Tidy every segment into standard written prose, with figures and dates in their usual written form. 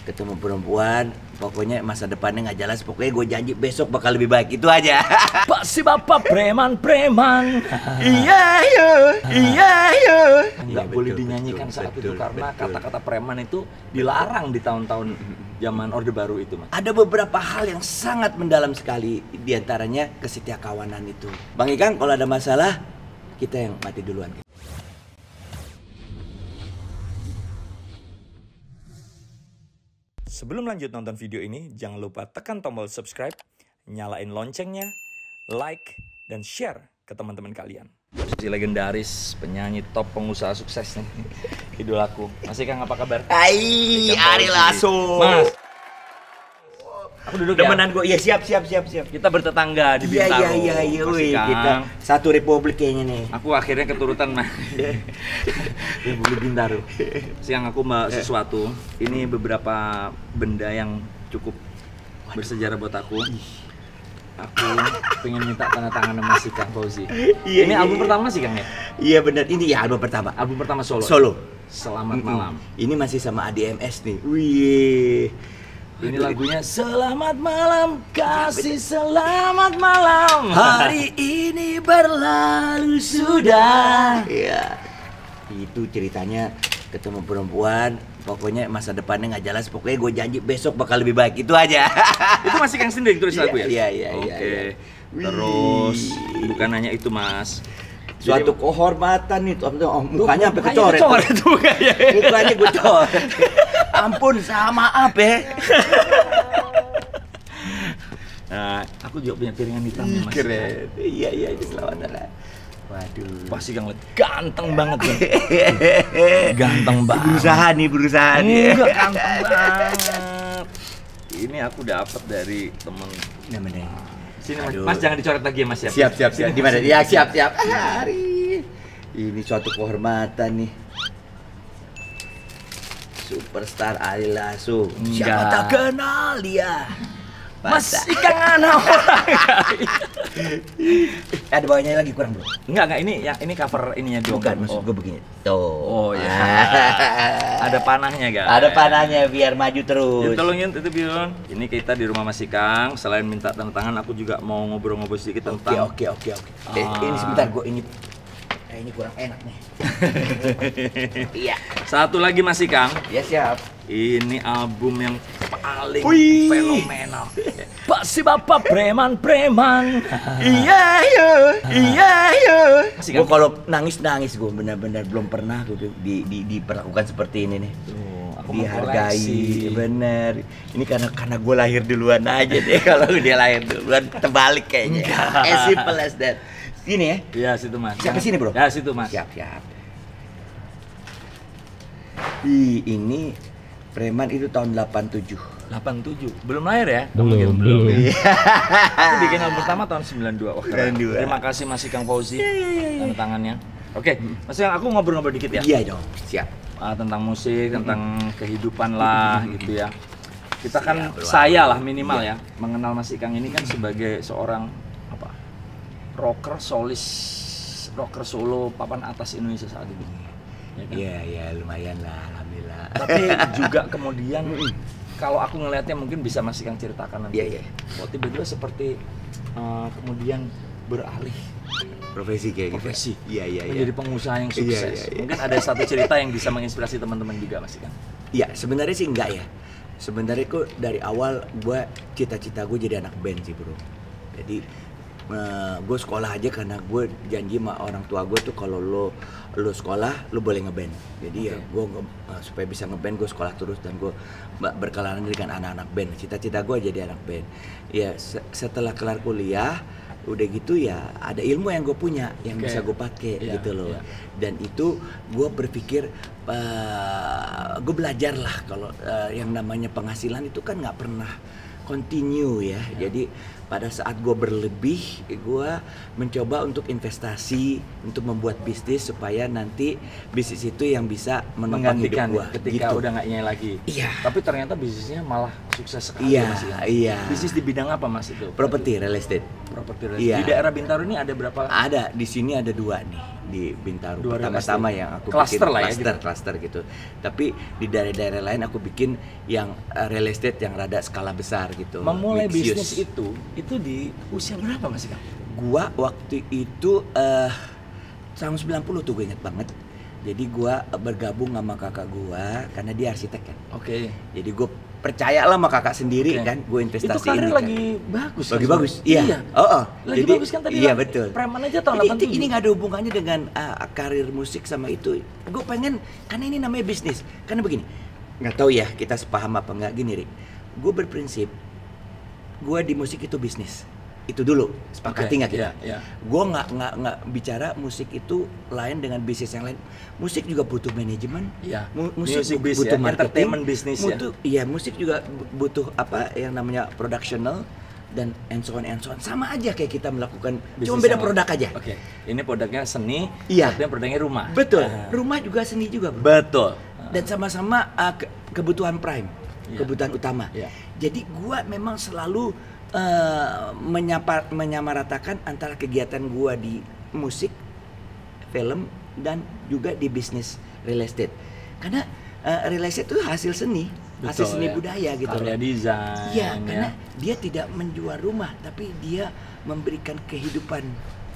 ketemu perempuan, pokoknya masa depannya nggak jelas, pokoknya gue janji besok bakal lebih baik, itu aja. Pak si bapak preman. Iya yo, iya yo. Nggak boleh dinyanyikan saat itu karena kata-kata preman itu dilarang di tahun-tahun zaman Orde Baru itu, Mas. Ada beberapa hal yang sangat mendalam sekali, diantaranya kesetiakawanan itu. Bang Ikang, kalau ada masalah, kita yang mati duluan. Sebelum lanjut nonton video ini, jangan lupa tekan tombol subscribe, nyalain loncengnya, like, dan share ke teman-teman kalian. Si legendaris, penyanyi top, pengusaha sukses nih, idolaku. Masih Kang, apa kabar? Hai, Ari Lasso. Mas, aku duduk Demenan gue, iya siap. Kita bertetangga di Bintaro. Iya, Masih, wih, Kang. kita satu republik kayaknya nih. Aku akhirnya keturutan, Mas. Republik Bintaro. Siang aku mbak sesuatu. Ini beberapa benda yang cukup bersejarah buat aku. Aku pengen minta tanda tangan sama si Kang Fauzi. Iya, Ini iya, album iya. pertama sih Kang ya? Iya benar, ini ya album pertama. Album pertama solo. Selamat malam. Ini masih sama ADMS nih. Wih. Ini lagunya Selamat Malam Kasih, Selamat Malam. Hari ini berlalu sudah. Iya. Itu ceritanya ketemu perempuan, pokoknya masa depannya nggak jelas, pokoknya gue janji besok bakal lebih baik, itu aja. Itu masih Kang sendiri tulis lagu ya? Iya. Oke. Terus bukan hanya itu, Mas. Suatu kehormatan nih, mukanya sampai kecoret. Itu mukanya. Mukanya gue coret. Ampun, sama apa ya? Nah, aku juga punya piringan hitam nih, Mas. Keren. Iya, ini selamat lah. Waduh. Pasti Kang lihat ganteng banget nih. Ganteng banget. Berusaha nih. Enggak, ganteng banget. Ini aku dapat dari temen. Namanya. Sini Aduh. Mas, jangan dicoret lagi ya Mas ya. Siap. Sini, Di mana? sini. Ya, siap. Hari. Ini suatu kehormatan nih. Superstar Ari Lasso. Siapa Enggak. tak kenal dia? Mas Masa? ikan mana orang? Ada bawahnya lagi kurang, Bro. Enggak, ini cover ininya dong. Bukan, maksud gue begini. Tuh. Oh iya. Ada panahnya, guys. Ada panahnya biar maju terus. Yuk, tolongin itu Bion. Ini kita di rumah Mas Ikang. Selain minta tanda tangan, aku juga mau ngobrol-ngobrol sedikit tentang. Oke. Ini sebentar gue ini kurang enak nih. Iya. Satu lagi Mas Ikang. Ya siap. Ini album yang paling Wih. fenomenal. Pak si bapak preman. Iya yo. Masih Gue kan? kalau nangis gue benar-benar belum pernah gue diperlakukan seperti ini nih. Tuh, aku Dihargai, mengkoleksi. bener. Ini karena gue lahir duluan aja deh. Kalau dia lahir duluan terbalik kayaknya. Enggak. As simple as that. Sini ya. Iya, situ Mas. Siapa sini, Bro? Ya, situ Mas. Siap. Ini preman itu tahun 87. 87. Belum lahir ya? Belum. Aku bikin album pertama tahun 92. Wah, keren. 92. Terima kasih Mas Ikang Fauzi. Tanda tangannya. Oke, Mas Ikang, aku ngobrol-ngobrol dikit ya. Iya dong, siap. Tentang musik, tentang kehidupan lah gitu ya. Kita kan, Siap, saya lah minimal ya, mengenal Mas Ikang ini kan sebagai seorang apa? Rocker solo papan atas Indonesia saat ini. Ya kan? Iya, lumayan lah, alhamdulillah. Tapi juga kemudian kalau aku ngelihatnya mungkin bisa Mas Ikang ceritakan nanti. Iya. Kok tiba-tiba seperti kemudian beralih Profesi kayak profesi. gitu. Iya. Menjadi pengusaha yang sukses. Iya. Mungkin ada satu cerita yang bisa menginspirasi teman-teman juga Mas Ikang. Iya, sebenarnya sih enggak ya. Sebenarnya kok dari awal cita-cita gue jadi anak band sih, Bro. Jadi gue sekolah aja karena gue janji sama orang tua gue tuh kalau lo sekolah lo boleh ngeband. Jadi ya gue supaya bisa ngeband gue sekolah terus dan gue berkelana dengan anak-anak band. Cita-cita gue jadi anak band. Ya setelah kelar kuliah udah gitu ya ada ilmu yang gue punya yang bisa gue pakai gitu loh. Dan itu gue berpikir gue belajar lah kalau yang namanya penghasilan itu kan nggak pernah continue ya. Jadi pada saat gue berlebih, gue mencoba untuk investasi, untuk membuat bisnis supaya nanti bisnis itu yang bisa menopang hidup Menggantikan gue. ketika gitu. udah nggak nyai lagi. Iya. Tapi ternyata bisnisnya malah sukses sekali Iya, Mas Ikang. iya. Bisnis di bidang apa Mas itu? Properti, real estate. properti real Iya. estate. Di daerah Bintaro ini ada berapa? Ada di sini ada 2 nih di Bintaro. Dua real Pertama-tama estate. yang aku Cluster bikin lah ya, cluster gitu. Tapi di daerah-daerah lain aku bikin yang real estate yang rada skala besar gitu. Memulai Mixed bisnis use. itu di usia berapa Mas Ikam? Gua waktu itu tahun 90 tuh gue inget banget. Jadi gua bergabung sama kakak gua karena dia arsitek kan. Oke. Jadi gue percaya lah sama kakak sendiri Oke. kan, gue investasi Itu karir ini lagi kan. bagus. Lagi kan? bagus, iya. Oh. Lagi bagus kan tadi. Iya betul. Preman aja tahun Ini 87. nggak ada hubungannya dengan karir musik sama itu. Gue pengen, karena ini namanya bisnis. Karena begini, nggak tahu ya kita sepaham apa nggak gini, Rik. Gue berprinsip, gue di musik itu bisnis. Itu dulu, sepakati nggak kita? Iya. Gue nggak bicara musik itu lain dengan bisnis yang lain. Musik juga butuh manajemen. Iya. Musik Music biz butuh ya, marketing, entertainment business ya. Iya, musik juga butuh apa yang namanya productional dan and so on. Sama aja kayak kita melakukan, cuma Bisnis beda yang produk lain. aja. Oke. Ini produknya seni, Iya. satunya produknya rumah. Betul. Ah. Rumah juga seni juga, bro. Betul. Dan sama-sama kebutuhan prime, Iya. kebutuhan utama. Iya. Jadi gua memang selalu menyamaratakan antara kegiatan gua di musik, film dan juga di bisnis real estate. Karena real estate itu hasil seni, hasil Betul, seni ya. budaya gitu. Karya desain. Iya, karena ya. dia tidak menjual rumah, tapi dia memberikan kehidupan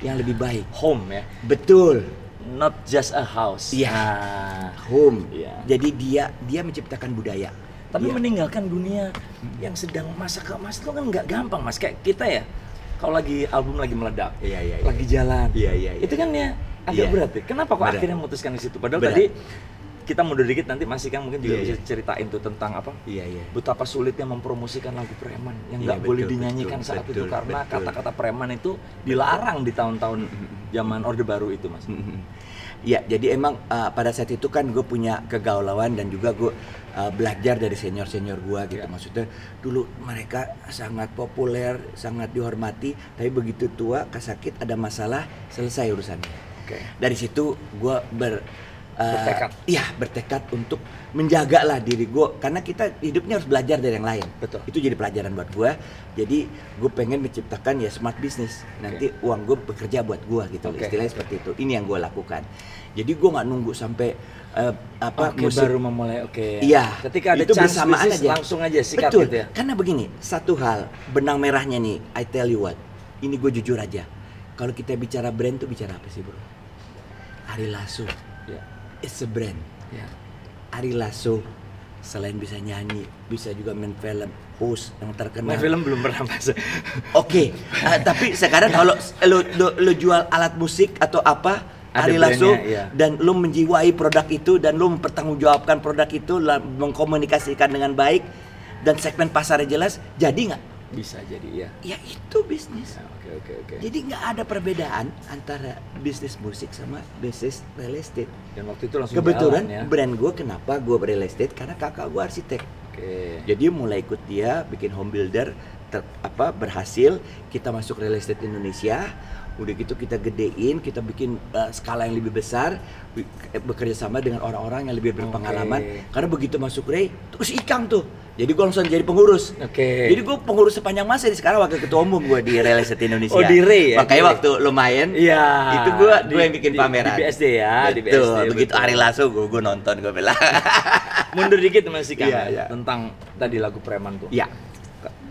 yang lebih baik. Home ya. Betul, Not just a house. Iya. Ah. home. Iya. Jadi dia menciptakan budaya. Tapi Iya. meninggalkan dunia yang sedang masa ke emas itu kan nggak gampang Mas. Kayak kita ya, kalau lagi album lagi meledak, Iya. lagi jalan, Iya. itu kan ya agak Iya. berat ya. Kenapa kok Berat. akhirnya memutuskan di situ? Padahal Berat. tadi kita mundur dikit nanti Mas Ikang mungkin juga Iya, bisa iya. ceritain tuh tentang apa? Iya. Betapa sulitnya mempromosikan lagu preman yang Iya, nggak boleh betul, dinyanyikan betul, saat itu betul, karena betul. kata-kata preman itu dilarang di tahun-tahun zaman Orde Baru itu Mas. Ya, jadi emang pada saat itu kan gue punya kegaulauan dan juga gue belajar dari senior-senior gue gitu. Ya. Maksudnya dulu mereka sangat populer, sangat dihormati, tapi begitu tua, sakit, ada masalah, selesai urusannya. Oke. Dari situ gue Bertekad. Iya, bertekad untuk menjaga lah diri gue, karena kita hidupnya harus belajar dari yang lain. Betul. Itu jadi pelajaran buat gue. Jadi gue pengen menciptakan ya smart business. Nanti uang gue bekerja buat gue gitu. Oke. Istilahnya seperti itu. Ini yang gue lakukan. Jadi gue nggak nunggu sampai Oke, musik. baru memulai. Oke. Iya. Ketika ada itu chance bersamaan bisnis, aja. langsung aja sikat Betul. gitu ya. Karena begini, satu hal benang merahnya nih. I tell you what. Ini gue jujur aja. Kalau kita bicara brand tuh bicara apa sih bro? Ari Lasso. Ya. It's a brand. Ya. Ari Lasso selain bisa nyanyi, bisa juga main film, host yang terkenal. Main film belum pernah Mas. Oke, tapi sekarang kalau lu jual alat musik atau apa, Ada Ari Lasso, brandnya, iya. dan lu menjiwai produk itu dan lu mempertanggungjawabkan produk itu, mengkomunikasikan dengan baik dan segmen pasarnya jelas, jadi nggak? Bisa jadi ya. Ya itu bisnis. Ya, Oke. Jadi nggak ada perbedaan antara bisnis musik sama bisnis real estate. Dan waktu itu langsung Kebetulan jalan, ya. brand gue kenapa gue real estate, karena kakak gue arsitek. Oke. Jadi mulai ikut dia bikin home builder berhasil, kita masuk real estate Indonesia. Udah gitu kita gedein, kita bikin skala yang lebih besar, bekerja sama dengan orang-orang yang lebih berpengalaman. Oke. Karena begitu masuk Ray, terus Ikang tuh. Jadi gue langsung jadi pengurus. Oke. Jadi gue pengurus sepanjang masa, sekarang wakil ketua umum gue di real estate Indonesia. Oh, di Ray ya? Makanya Di Ray. waktu lumayan, Iya. itu gue yang bikin pameran. Di BSD ya, di Betul. BSD. Begitu betul. Ari Lasso gue nonton, gue bilang. Mundur dikit Mas Ikang Iya. tentang tadi lagu preman tuh. Iya.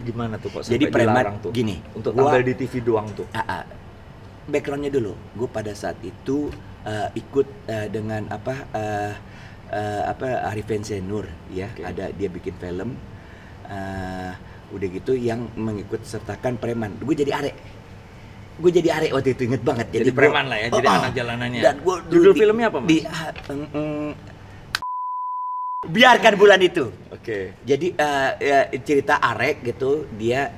Gimana tuh kok Jadi sampai preman dilarang tuh? gini, Untuk gua- tampil di TV doang tuh. Backgroundnya dulu, gue pada saat itu ikut dengan Arifin Senur ya, Oke. ada dia bikin film, udah gitu yang mengikut sertakan preman. Gue jadi arek waktu itu, inget banget. Jadi gua- preman lah ya, jadi anak jalanannya. Dan gua Judul dulu filmnya apa, Mas? Biarkan Bulan Itu. Oke. Jadi cerita arek gitu, dia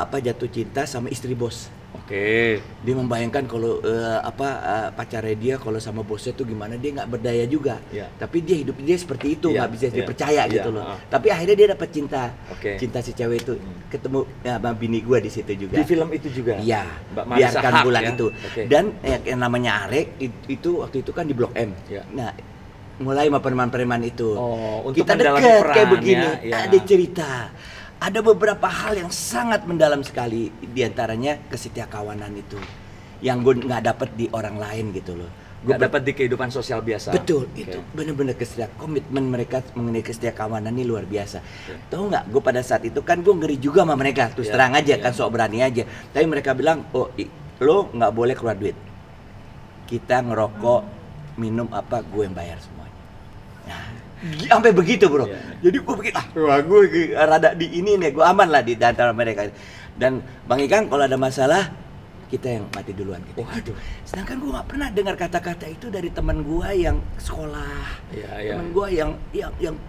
jatuh cinta sama istri bos. Oke. Dia membayangkan kalau pacarnya dia kalau sama bosnya tuh gimana, dia nggak berdaya juga. Iya. Tapi dia hidup dia seperti itu, Iya, nggak bisa iya, dipercaya iya, gitu loh. heeh. Tapi akhirnya dia dapat cinta. Oke. Cinta si cewek itu. Ketemu sama bini gua di situ juga. Di film itu juga. Iya. Mbak Marisa Biarkan Haq Bulan ya? Itu. Oke. Dan yang namanya Arek itu waktu itu kan di Blok M. Iya. Nah, mulai sama preman-preman itu. Oh, untuk kita mendalami deket peran kayak begini. ya, iya. Ada cerita. ada beberapa hal yang sangat mendalam sekali, diantaranya kesetiakawanan itu yang gue nggak dapet di orang lain gitu loh. Nggak dapat di kehidupan sosial biasa. Betul, Oke. itu bener-bener komitmen mereka mengenai kesetiakawanan ini luar biasa. Oke. Tahu nggak, gue pada saat itu kan gue ngeri juga sama mereka, terus Iya, terang aja iya. kan, sok berani aja. Tapi mereka bilang, lo nggak boleh keluar duit. Kita ngerokok, minum apa, gue yang bayar semuanya. Nah, sampai begitu bro. Iya. Jadi gue pikir, wah gue rada di ini nih, gue aman lah di antara mereka. Dan Bang Ikang kalau ada masalah, kita yang mati duluan gitu. Waduh. Sedangkan gue nggak pernah dengar kata-kata itu dari teman gue yang sekolah, Iya. teman gue yang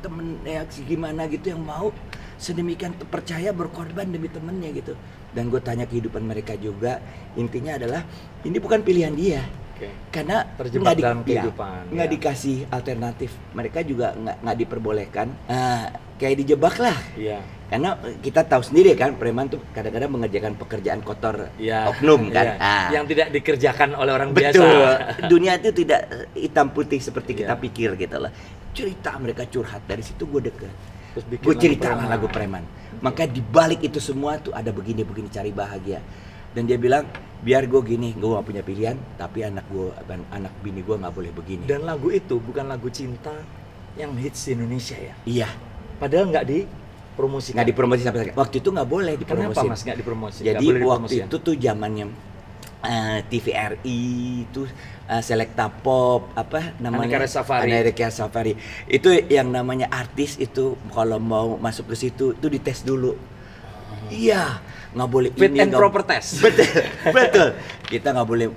temen ya gimana gitu, yang mau sedemikian percaya berkorban demi temennya gitu. Dan gue tanya kehidupan mereka juga, intinya adalah ini bukan pilihan dia, Oke. karena Terjebak dalam kehidupan, nggak ya. dikasih alternatif. Mereka juga nggak diperbolehkan, kayak dijebak lah. Iya. Karena kita tahu sendiri kan, preman tuh kadang-kadang mengerjakan pekerjaan kotor Iya. oknum kan. Iya. Yang tidak dikerjakan oleh orang Betul. biasa. Dunia itu tidak hitam putih seperti kita Iya. pikir gitu loh. Cerita mereka curhat, dari situ gue deket. Terus bikin Gue lagu cerita preman. lagu preman. Maka dibalik itu semua tuh ada begini-begini cari bahagia. Dan dia bilang, biar gue gini, gue gak punya pilihan, tapi anak bini gue nggak boleh begini. Dan lagu itu bukan lagu cinta yang hits di Indonesia ya. Iya, Padahal nggak dipromosikan. nggak dipromosi sampai sekarang. Waktu itu nggak boleh dipromosi. Kenapa Mas nggak dipromosi? Nggak Jadi boleh waktu dipromosikan? itu tuh zamannya TVRI itu Selecta Pop apa namanya, Aneka Safari itu yang namanya artis itu kalau mau masuk ke situ itu dites dulu. Iya, nggak boleh Fit ini and nggak- proper test. betul. Kita nggak boleh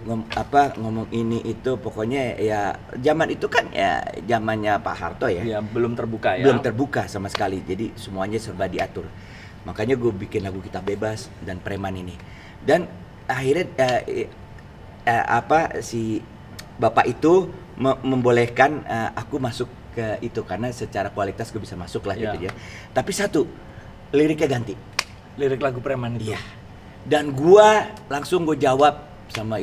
ngomong ini itu, pokoknya ya zaman itu kan ya zamannya Pak Harto ya. Ya, belum terbuka ya. Belum terbuka sama sekali, jadi semuanya serba diatur. Makanya gue bikin lagu Kita Bebas dan Preman ini. Dan akhirnya si bapak itu membolehkan aku masuk ke itu karena secara kualitas gue bisa masuk lah Iya. gitu ya. Tapi satu, liriknya ganti. Lirik lagu preman itu. Iya. Dan gua langsung gue jawab sama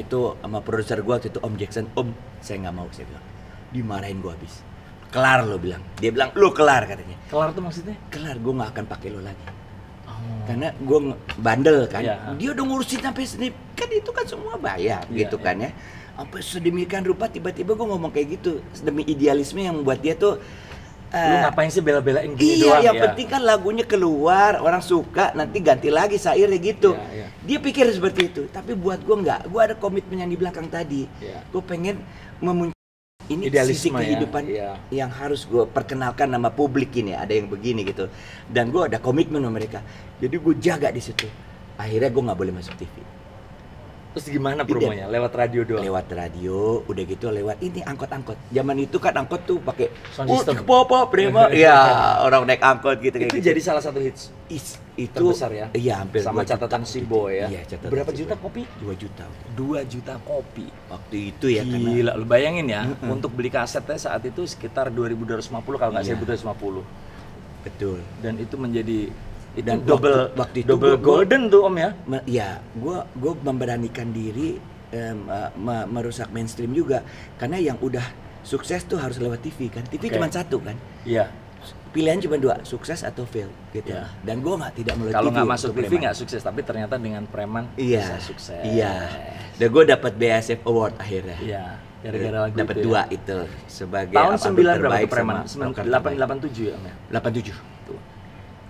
produser gua waktu itu, Om Jackson, Om saya nggak mau, saya bilang. Dimarahin gua habis. Kelar lo bilang. Dia bilang lo kelar katanya. Kelar tuh maksudnya? Kelar, gua nggak akan pakai lo lagi. Oh. Karena gua bandel kan. Iya. Dia udah ngurusin sampai sini, kan itu kan semua bayar Iya, gitu iya. kan ya. Sampai sedemikian rupa tiba-tiba gua ngomong kayak gitu demi idealisme yang membuat dia tuh Lu ngapain sih bela-belain gini iya, doang yang ya? penting kan lagunya keluar, orang suka, nanti ganti lagi syairnya gitu. Iya, iya. Dia pikir seperti itu, tapi buat gue enggak. Gue ada komitmen yang di belakang tadi. Iya. Gue pengen memunculkan ini sisi Idealisme ya, kehidupan iya. yang harus gue perkenalkan nama publik ini. Ada yang begini gitu. Dan gue ada komitmen sama mereka. Jadi gue jaga di situ. Akhirnya gue nggak boleh masuk TV. Terus gimana promonya? Lewat radio doang? Lewat radio, udah gitu lewat ini angkot-angkot. Zaman itu kan angkot tuh pakai Sound system. Popo, Prima. Iya, orang naik angkot gitu kayak Itu gitu. jadi salah satu hits Itu terbesar ya? Iya, hampir Sama 2 juta. catatan si Boy ya? Iya, catatan Berapa si juta Boy. kopi? 2 juta. 2 juta kopi. Waktu itu ya karena Gila, lu bayangin ya, untuk beli kasetnya saat itu sekitar 2.250 kalau nggak Iya. 1.250. betul. Dan itu menjadi Dan waktu itu double gua- golden tuh Om ya. Ya, gua memberanikan diri merusak mainstream juga karena yang udah sukses tuh harus lewat TV kan. TV Oke. cuma satu kan. Iya. Pilihan cuma 2, sukses atau fail gitu. Iya. Dan gua tidak melalui Kalau TV nggak masuk untuk TV Preman. nggak sukses, tapi ternyata dengan preman Iya. bisa sukses. Iya. Dan gue dapat BASF Award akhirnya. Iya. Gara-gara lagu dapat itu 2 ya. itu sebagai Tahun album 9 berapa terbaik tuh preman? sama rocker terbaik. 887 ya Om ya. 87. Tuh.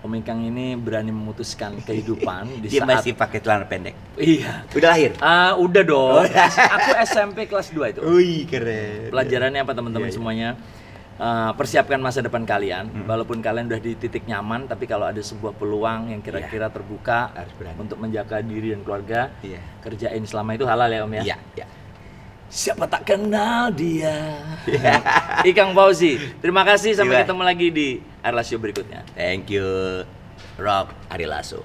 Om Ikang ini berani memutuskan kehidupan di Dia saat masih pakai celana pendek. Iya. Udah lahir. Udah dong. Oh, iya. Aku SMP kelas 2 itu. Wih, keren. Pelajarannya apa teman-teman Iya, iya. semuanya? Persiapkan masa depan kalian. Walaupun kalian udah di titik nyaman, tapi kalau ada sebuah peluang yang kira-kira terbuka Harus berani. untuk menjaga diri dan keluarga, Iya. kerjain selama itu halal ya Om ya. Iya, iya. Siapa tak kenal dia. Ikang Fauzi, terima kasih, sampai Iya. ketemu lagi di Arla Show berikutnya. Thank you. Rock Ari Lasso.